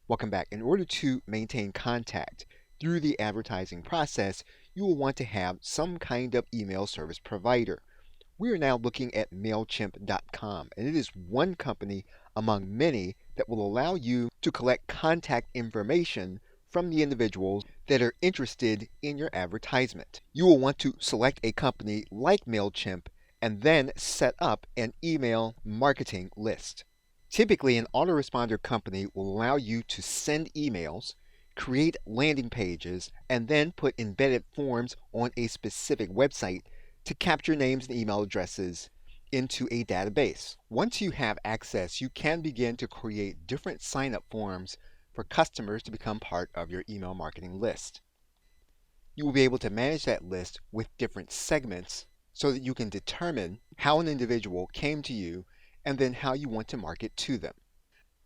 Welcome back. In order to maintain contact through the advertising process, you will want to have some kind of email service provider. We are now looking at MailChimp.com, and it is one company among many that will allow you to collect contact information from the individuals that are interested in your advertisement. You will want to select a company like MailChimp and then set up an email marketing list. Typically, an autoresponder company will allow you to send emails, create landing pages, and then put embedded forms on a specific website to capture names and email addresses into a database. Once you have access, you can begin to create different sign-up forms for customers to become part of your email marketing list. You will be able to manage that list with different segments so that you can determine how an individual came to you and then how you want to market to them.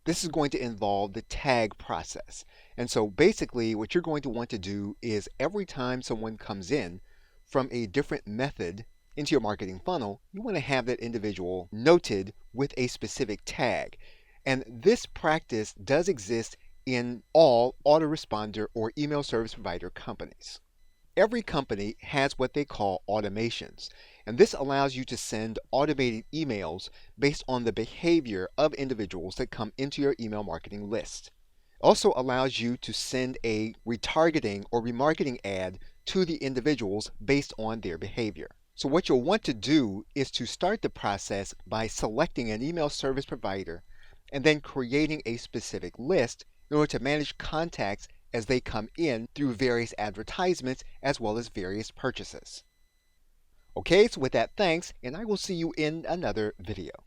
This is going to involve the tag process. And so basically what you're going to want to do is every time someone comes in from a different method into your marketing funnel, you want to have that individual noted with a specific tag. And this practice does exist in all autoresponder or email service provider companies. Every company has what they call automations, and this allows you to send automated emails based on the behavior of individuals that come into your email marketing list. It also allows you to send a retargeting or remarketing ad to the individuals based on their behavior. So what you'll want to do is to start the process by selecting an email service provider and then creating a specific list in order to manage contacts as they come in through various advertisements as well as various purchases. Okay, so with that, thanks, and I will see you in another video.